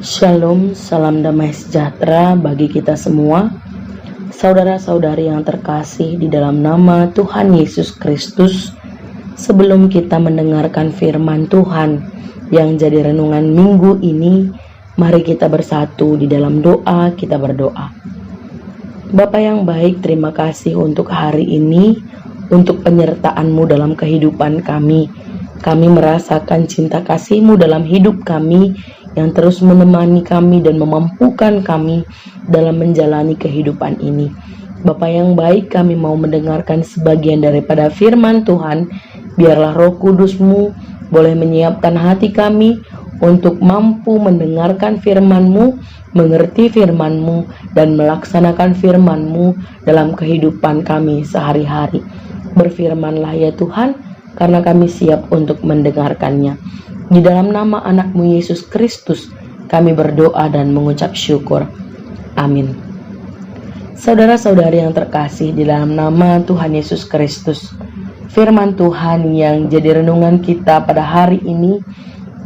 Shalom, salam damai sejahtera bagi kita semua. Saudara-saudari yang terkasih di dalam nama Tuhan Yesus Kristus, sebelum kita mendengarkan firman Tuhan yang jadi renungan minggu ini, mari kita bersatu di dalam doa. Kita berdoa. Bapa yang baik, terima kasih untuk hari ini, untuk penyertaan-Mu dalam kehidupan kami. Kami merasakan cinta kasih-Mu dalam hidup kami, yang terus menemani kami dan memampukan kami dalam menjalani kehidupan ini. Bapa yang baik, kami mau mendengarkan sebagian daripada firman Tuhan. Biarlah Roh Kudus-Mu boleh menyiapkan hati kami untuk mampu mendengarkan firman-Mu, mengerti firman-Mu, dan melaksanakan firman-Mu dalam kehidupan kami sehari-hari. Berfirmanlah ya Tuhan, karena kami siap untuk mendengarkannya. Di dalam nama anak-Mu Yesus Kristus, kami berdoa dan mengucap syukur. Amin. Saudara-saudari yang terkasih di dalam nama Tuhan Yesus Kristus, firman Tuhan yang jadi renungan kita pada hari ini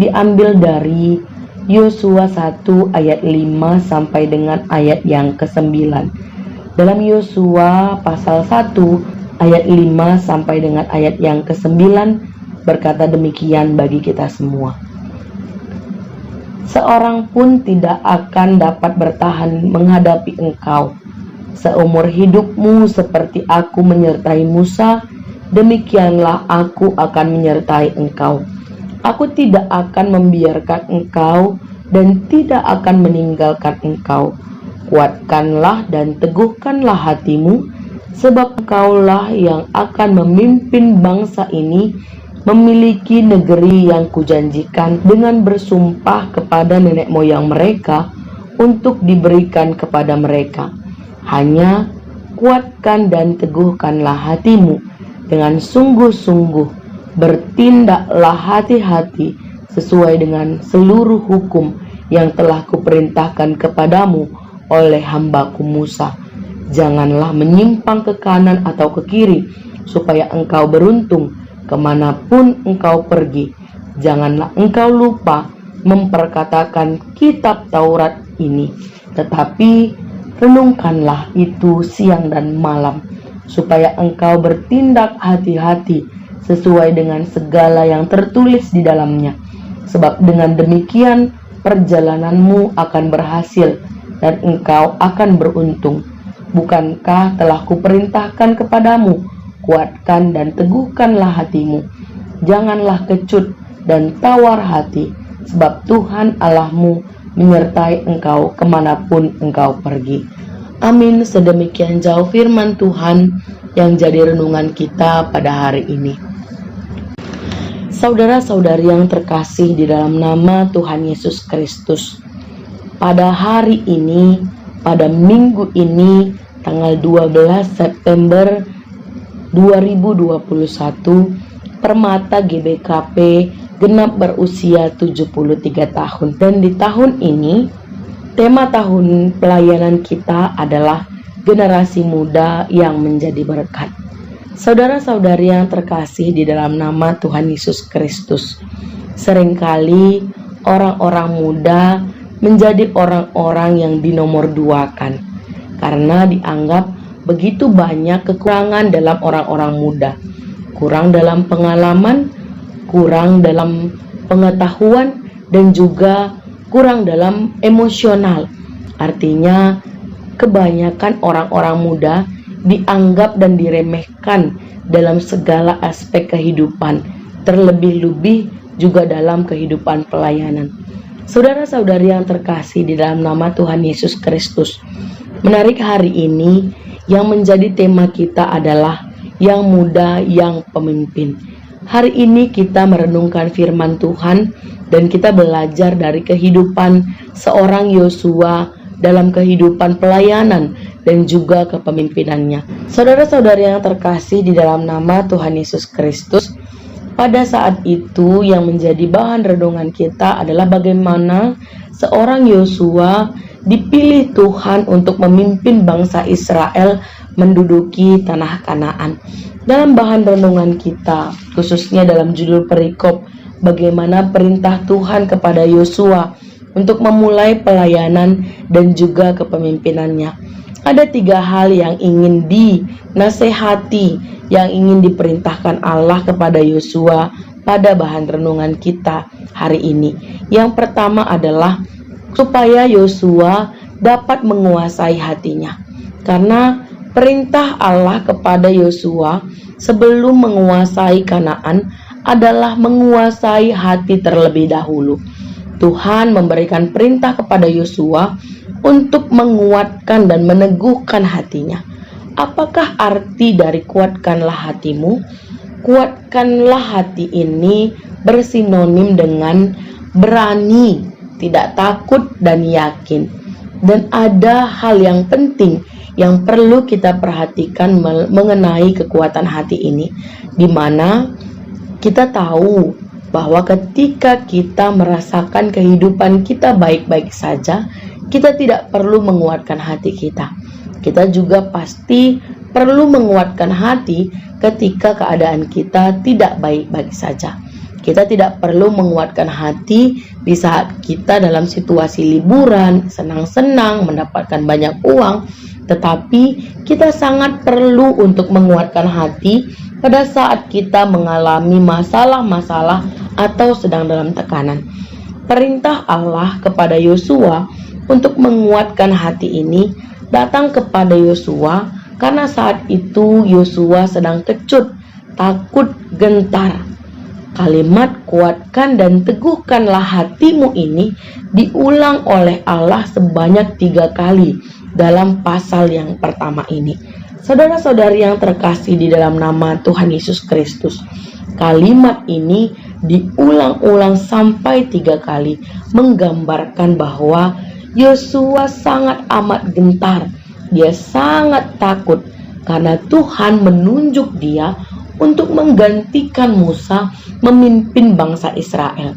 diambil dari Yosua 1 ayat 5 sampai dengan ayat yang ke-9. Dalam Yosua pasal 1 ayat 5 sampai dengan ayat yang ke-9 berkata demikian bagi kita semua. Seorang pun tidak akan dapat bertahan menghadapi engkau. Seumur hidupmu seperti aku menyertai Musa, demikianlah aku akan menyertai engkau. Aku tidak akan membiarkan engkau dan tidak akan meninggalkan engkau. Kuatkanlah dan teguhkanlah hatimu, sebab engkaulah yang akan memimpin bangsa ini memiliki negeri yang kujanjikan dengan bersumpah kepada nenek moyang mereka untuk diberikan kepada mereka. Hanya kuatkan dan teguhkanlah hatimu dengan sungguh-sungguh, bertindaklah hati-hati sesuai dengan seluruh hukum yang telah kuperintahkan kepadamu oleh hambaku Musa. Janganlah menyimpang ke kanan atau ke kiri, supaya engkau beruntung kemanapun engkau pergi. Janganlah engkau lupa memperkatakan kitab Taurat ini, tetapi renungkanlah itu siang dan malam, supaya engkau bertindak hati-hati sesuai dengan segala yang tertulis di dalamnya. Sebab dengan demikian perjalananmu akan berhasil dan engkau akan beruntung. Bukankah telah kuperintahkan kepadamu? Kuatkan dan teguhkanlah hatimu. Janganlah kecut dan tawar hati, sebab Tuhan Allahmu menyertai engkau kemanapun engkau pergi. Amin. Sedemikian jauh firman Tuhan yang jadi renungan kita pada hari ini. Saudara-saudari yang terkasih di dalam nama Tuhan Yesus Kristus, pada hari ini, pada minggu ini, tanggal 12 September 2021, Permata GBKP genap berusia 73 tahun. Dan di tahun ini, tema tahun pelayanan kita adalah generasi muda yang menjadi berkat. Saudara-saudari yang terkasih di dalam nama Tuhan Yesus Kristus, seringkali orang-orang muda menjadi orang-orang yang dinomorduakan karena dianggap begitu banyak kekurangan dalam orang-orang muda. Kurang dalam pengalaman, kurang dalam pengetahuan, dan juga kurang dalam emosional. Artinya kebanyakan orang-orang muda dianggap dan diremehkan dalam segala aspek kehidupan, terlebih-lebih juga dalam kehidupan pelayanan. Saudara-saudari yang terkasih di dalam nama Tuhan Yesus Kristus, menarik hari ini yang menjadi tema kita adalah yang muda yang pemimpin. Hari ini kita merenungkan firman Tuhan dan kita belajar dari kehidupan seorang Yosua dalam kehidupan pelayanan dan juga kepemimpinannya. Saudara-saudari yang terkasih di dalam nama Tuhan Yesus Kristus, pada saat itu yang menjadi bahan renungan kita adalah bagaimana seorang Yosua dipilih Tuhan untuk memimpin bangsa Israel menduduki tanah Kanaan. Dalam bahan renungan kita, khususnya dalam judul perikop, bagaimana perintah Tuhan kepada Yosua untuk memulai pelayanan dan juga kepemimpinannya. Ada 3 hal yang ingin dinasehati, yang ingin diperintahkan Allah kepada Yosua pada bahan renungan kita hari ini. Yang pertama adalah supaya Yosua dapat menguasai hatinya. Karena perintah Allah kepada Yosua sebelum menguasai Kanaan adalah menguasai hati terlebih dahulu. Tuhan memberikan perintah kepada Yosua untuk menguatkan dan meneguhkan hatinya. Apakah arti dari kuatkanlah hatimu? Kuatkanlah hati ini bersinonim dengan berani, tidak takut dan yakin. Dan ada hal yang penting yang perlu kita perhatikan mengenai kekuatan hati ini, di mana kita tahu bahwa ketika kita merasakan kehidupan kita baik-baik saja, kita tidak perlu menguatkan hati kita. Kita juga pasti perlu menguatkan hati ketika keadaan kita tidak baik-baik saja. Kita tidak perlu menguatkan hati di saat kita dalam situasi liburan, senang-senang, mendapatkan banyak uang. Tetapi kita sangat perlu untuk menguatkan hati pada saat kita mengalami masalah-masalah atau sedang dalam tekanan. Perintah Allah kepada Yosua untuk menguatkan hati ini datang kepada Yosua karena saat itu Yosua sedang kecut, takut, gentar. Kalimat kuatkan dan teguhkanlah hatimu ini diulang oleh Allah sebanyak 3 kali dalam pasal yang pertama ini. Saudara-saudari yang terkasih di dalam nama Tuhan Yesus Kristus, kalimat ini diulang-ulang sampai 3 kali menggambarkan bahwa Yosua sangat amat gentar. Dia sangat takut karena Tuhan menunjuk dia untuk menggantikan Musa memimpin bangsa Israel.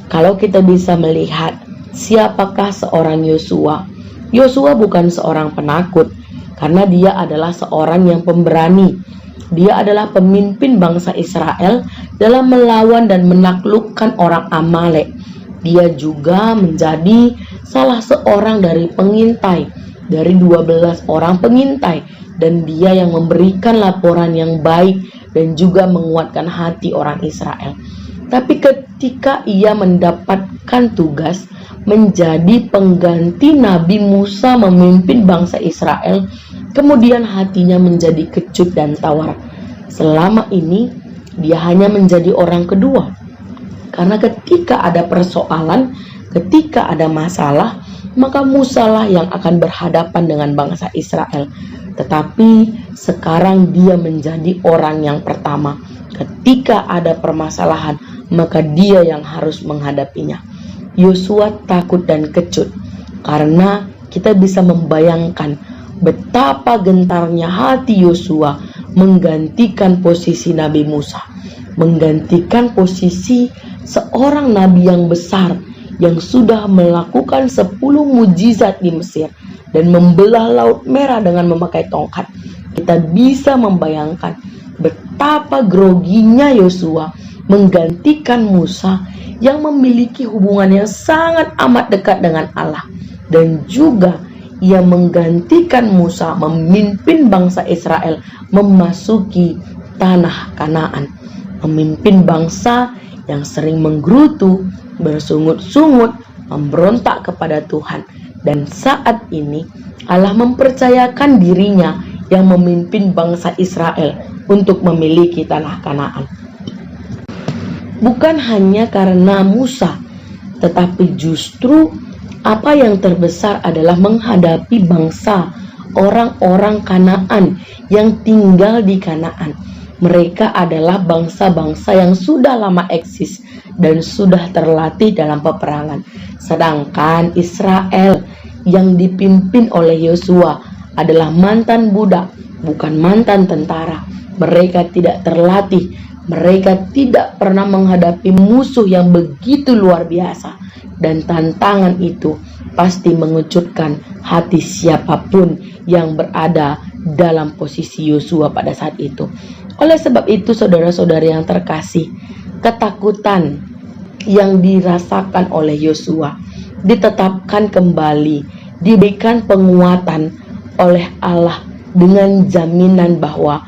Kalau kita bisa melihat siapakah seorang Yosua, Yosua bukan seorang penakut, karena dia adalah seorang yang pemberani. Dia adalah pemimpin bangsa Israel dalam melawan dan menaklukkan orang Amalek. Dia juga menjadi salah seorang dari pengintai, dari 12 orang pengintai, dan dia yang memberikan laporan yang baik dan juga menguatkan hati orang Israel. Tapi ketika ia mendapatkan tugas menjadi pengganti Nabi Musa memimpin bangsa Israel, kemudian hatinya menjadi kecut dan tawar. Selama ini dia hanya menjadi orang kedua. Karena ketika ada persoalan, ketika ada masalah, maka Musa lah yang akan berhadapan dengan bangsa Israel. Tetapi sekarang dia menjadi orang yang pertama. Ketika ada permasalahan, maka dia yang harus menghadapinya. Yosua takut dan kecut karena kita bisa membayangkan betapa gentarnya hati Yosua menggantikan posisi Nabi Musa, menggantikan posisi seorang nabi yang besar yang sudah melakukan 10 mujizat di Mesir dan membelah Laut Merah dengan memakai tongkat. Kita bisa membayangkan betapa groginya Yosua menggantikan Musa yang memiliki hubungan yang sangat amat dekat dengan Allah, dan juga ia menggantikan Musa memimpin bangsa Israel memasuki tanah Kanaan, memimpin bangsa yang sering menggerutu, bersungut-sungut, memberontak kepada Tuhan. Dan saat ini Allah mempercayakan dirinya yang memimpin bangsa Israel untuk memiliki tanah Kanaan. Bukan hanya karena Musa, tetapi justru apa yang terbesar adalah menghadapi bangsa orang-orang Kanaan yang tinggal di Kanaan. Mereka adalah bangsa-bangsa yang sudah lama eksis dan sudah terlatih dalam peperangan. Sedangkan Israel yang dipimpin oleh Yosua adalah mantan budak, bukan mantan tentara. Mereka tidak terlatih, mereka tidak pernah menghadapi musuh yang begitu luar biasa. Dan tantangan itu pasti mengejutkan hati siapapun yang berada dalam posisi Yosua pada saat itu. Oleh sebab itu, saudara-saudari yang terkasih, ketakutan yang dirasakan oleh Yosua ditetapkan kembali, diberikan penguatan oleh Allah dengan jaminan bahwa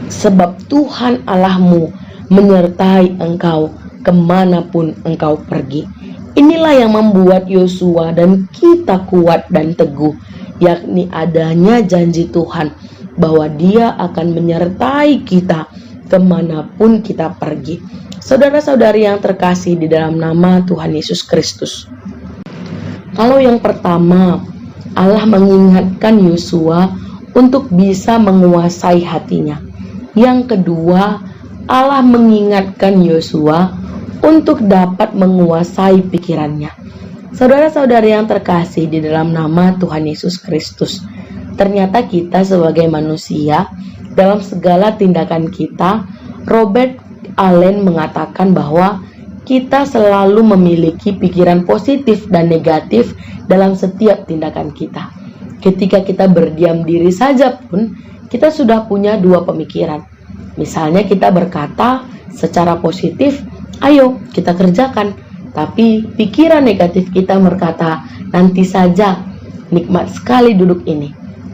sebab Tuhan Allahmu menyertai engkau kemanapun engkau pergi. Inilah yang membuat Yosua dan kita kuat dan teguh, yakni adanya janji Tuhan bahwa Dia akan menyertai kita kemanapun kita pergi. Saudara-saudari yang terkasih di dalam nama Tuhan Yesus Kristus. Kalau yang pertama, Allah mengingatkan Yosua untuk bisa menguasai hatinya. Yang kedua, Allah mengingatkan Yosua untuk dapat menguasai pikirannya. Saudara-saudari yang terkasih di dalam nama Tuhan Yesus Kristus, ternyata kita sebagai manusia, dalam segala tindakan kita, Robert Allen mengatakan bahwa kita selalu memiliki pikiran positif dan negatif dalam setiap tindakan kita. Ketika kita berdiam diri saja pun, kita sudah punya dua pemikiran. Misalnya kita berkata secara positif, ayo kita kerjakan. Tapi pikiran negatif kita berkata, nanti saja, nikmat sekali duduk ini.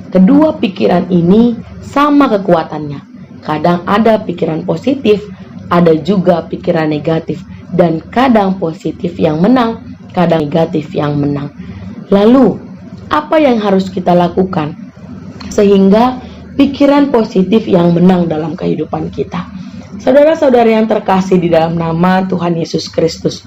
Kedua pikiran ini sama kekuatannya. Kadang ada pikiran positif, ada juga pikiran negatif. Dan kadang positif yang menang, kadang negatif yang menang. Lalu, apa yang harus kita lakukan sehingga pikiran positif yang menang dalam kehidupan kita? Saudara-saudari yang terkasih di dalam nama Tuhan Yesus Kristus,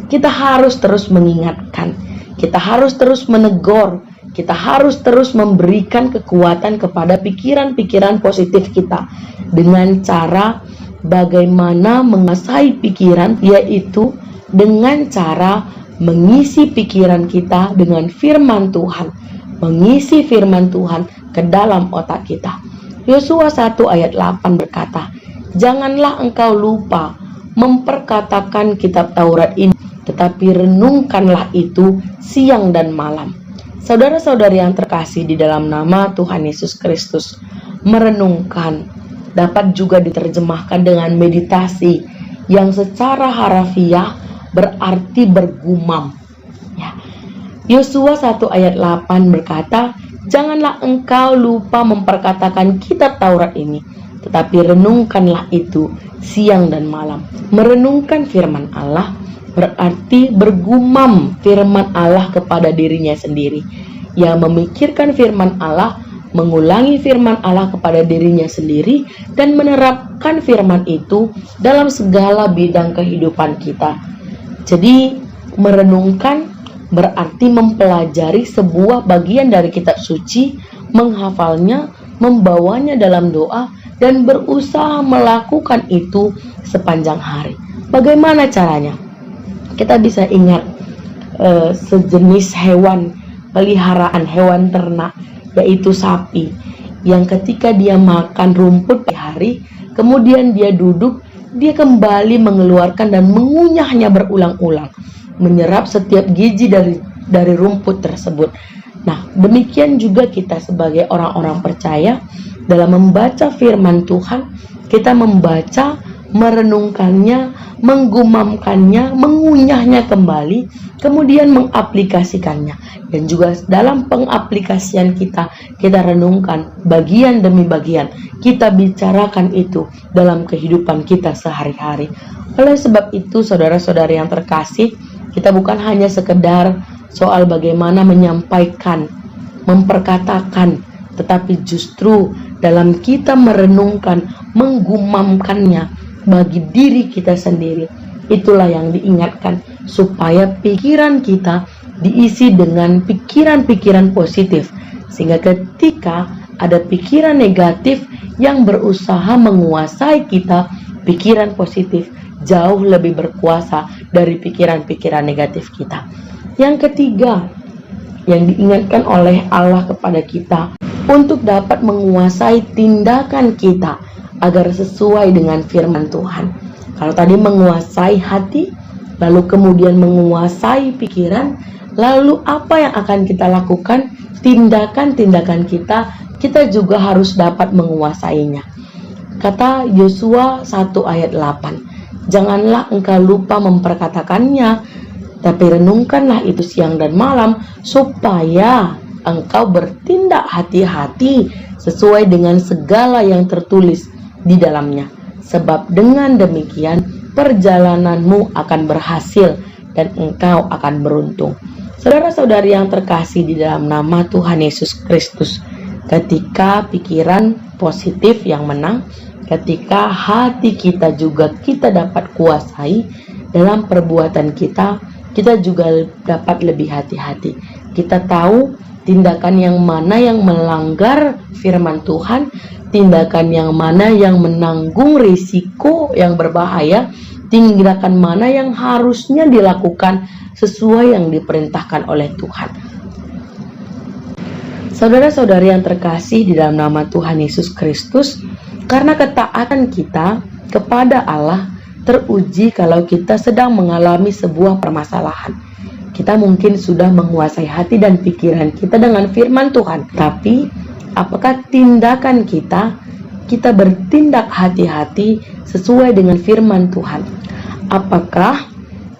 kita harus terus mengingatkan, kita harus terus menegur, kita harus terus memberikan kekuatan kepada pikiran-pikiran positif kita dengan cara bagaimana menguasai pikiran, yaitu dengan cara mengisi pikiran kita dengan firman Tuhan, mengisi firman Tuhan ke dalam otak kita. Yosua 1 ayat 8 berkata, janganlah engkau lupa memperkatakan kitab Taurat ini, tetapi renungkanlah itu siang dan malam. Saudara-saudari yang terkasih di dalam nama Tuhan Yesus Kristus, merenungkan dapat juga diterjemahkan dengan meditasi yang secara harafiah berarti bergumam. Yosua 1 ayat 8 berkata, janganlah engkau lupa memperkatakan kitab Taurat ini, tetapi renungkanlah itu siang dan malam. Merenungkan firman Allah berarti bergumam firman Allah kepada dirinya sendiri. Yang memikirkan firman Allah, mengulangi firman Allah kepada dirinya sendiri, dan menerapkan firman itu dalam segala bidang kehidupan kita. Jadi merenungkan berarti mempelajari sebuah bagian dari kitab suci, menghafalnya, membawanya dalam doa, dan berusaha melakukan itu sepanjang hari. Bagaimana caranya? Kita bisa ingat sejenis hewan peliharaan, hewan ternak, yaitu sapi, yang ketika dia makan rumput pagi hari, kemudian dia duduk, dia kembali mengeluarkan dan mengunyahnya berulang-ulang, menyerap setiap gizi dari rumput tersebut. Nah, demikian juga kita sebagai orang-orang percaya, dalam membaca firman Tuhan, kita membaca, merenungkannya, menggumamkannya, mengunyahnya kembali, kemudian mengaplikasikannya. Dan juga dalam pengaplikasian kita renungkan bagian demi bagian, kita bicarakan itu dalam kehidupan kita sehari-hari. Oleh sebab itu, saudara-saudari yang terkasih, kita bukan hanya sekedar soal bagaimana menyampaikan, memperkatakan, tetapi justru dalam kita merenungkan, menggumamkannya bagi diri kita sendiri. Itulah yang diingatkan, supaya pikiran kita diisi dengan pikiran-pikiran positif, sehingga ketika ada pikiran negatif yang berusaha menguasai kita, pikiran positif jauh lebih berkuasa dari pikiran-pikiran negatif kita. Yang ketiga yang diingatkan oleh Allah kepada kita, untuk dapat menguasai tindakan kita agar sesuai dengan firman Tuhan. Kalau tadi menguasai hati, lalu kemudian menguasai pikiran, lalu apa yang akan kita lakukan? Tindakan-tindakan kita juga harus dapat menguasainya. Kata Yosua 1 ayat 8, janganlah engkau lupa memperkatakannya, tapi renungkanlah itu siang dan malam, supaya engkau bertindak hati-hati sesuai dengan segala yang tertulis di dalamnya. Sebab dengan demikian perjalananmu akan berhasil dan engkau akan beruntung. Saudara-saudari yang terkasih di dalam nama Tuhan Yesus Kristus, ketika pikiran positif yang menang, ketika hati kita juga kita dapat kuasai dalam perbuatan kita, kita juga dapat lebih hati-hati. Kita tahu tindakan yang mana yang melanggar firman Tuhan, tindakan yang mana yang menanggung risiko yang berbahaya, tindakan mana yang harusnya dilakukan sesuai yang diperintahkan oleh Tuhan. Saudara-saudari yang terkasih di dalam nama Tuhan Yesus Kristus, karena ketaatan kita kepada Allah teruji kalau kita sedang mengalami sebuah permasalahan. Kita mungkin sudah menguasai hati dan pikiran kita dengan firman Tuhan, tapi apakah tindakan kita bertindak hati-hati sesuai dengan firman Tuhan? Apakah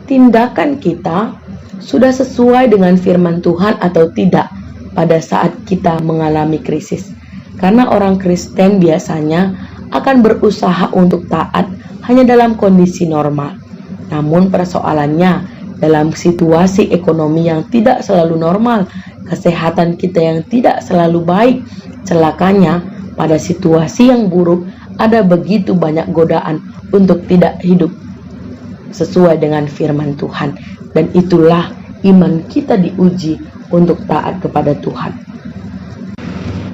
tindakan kita sudah sesuai dengan firman Tuhan atau tidak pada saat kita mengalami krisis? Karena orang Kristen biasanya akan berusaha untuk taat hanya dalam kondisi normal. Namun persoalannya, dalam situasi ekonomi yang tidak selalu normal, kesehatan kita yang tidak selalu baik, celakanya pada situasi yang buruk ada begitu banyak godaan untuk tidak hidup sesuai dengan firman Tuhan. Dan itulah iman kita diuji untuk taat kepada Tuhan.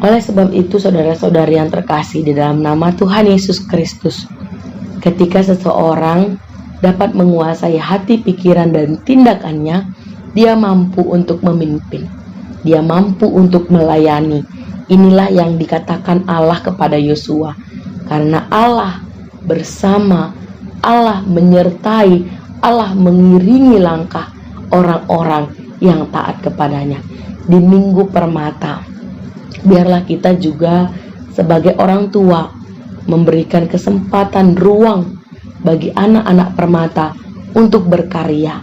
Oleh sebab itu, saudara-saudari yang terkasih di dalam nama Tuhan Yesus Kristus, ketika seseorang dapat menguasai hati, pikiran, dan tindakannya, dia mampu untuk memimpin. Dia mampu untuk melayani. Inilah yang dikatakan Allah kepada Yosua. Karena Allah bersama, Allah menyertai, Allah mengiringi langkah orang-orang yang taat kepadanya. Di Minggu Permata, biarlah kita juga sebagai orang tua memberikan kesempatan ruang bagi anak-anak permata untuk berkarya,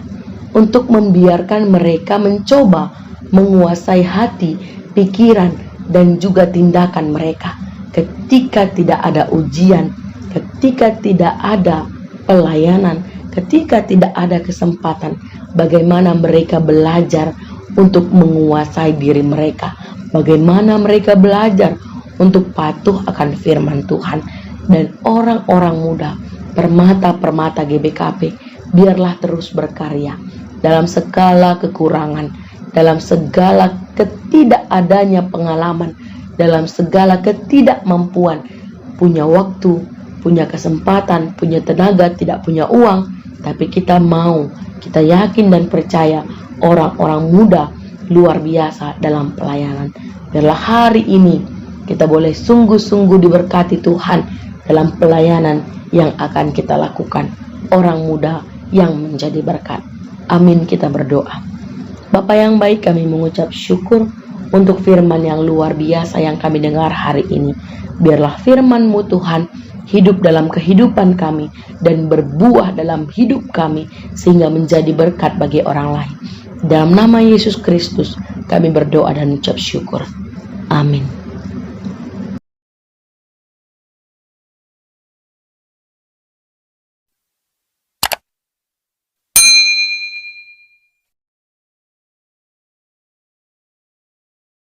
untuk membiarkan mereka mencoba menguasai hati, pikiran, dan juga tindakan mereka. Ketika tidak ada ujian, ketika tidak ada pelayanan, ketika tidak ada kesempatan, bagaimana mereka belajar untuk menguasai diri mereka, bagaimana mereka belajar untuk patuh akan firman Tuhan. Dan orang-orang muda, permata-permata GBKP, biarlah terus berkarya dalam segala kekurangan, dalam segala ketidakadanya pengalaman, dalam segala ketidakmampuan, punya waktu, punya kesempatan, punya tenaga, tidak punya uang, tapi kita mau, kita yakin dan percaya orang-orang muda luar biasa dalam pelayanan. Biarlah hari ini kita boleh sungguh-sungguh diberkati Tuhan dalam pelayanan yang akan kita lakukan, orang muda yang menjadi berkat. Amin, kita berdoa. Bapa yang baik, kami mengucap syukur untuk firman yang luar biasa yang kami dengar hari ini. Biarlah firman-Mu Tuhan hidup dalam kehidupan kami dan berbuah dalam hidup kami sehingga menjadi berkat bagi orang lain. Dalam nama Yesus Kristus kami berdoa dan ucap syukur. Amin.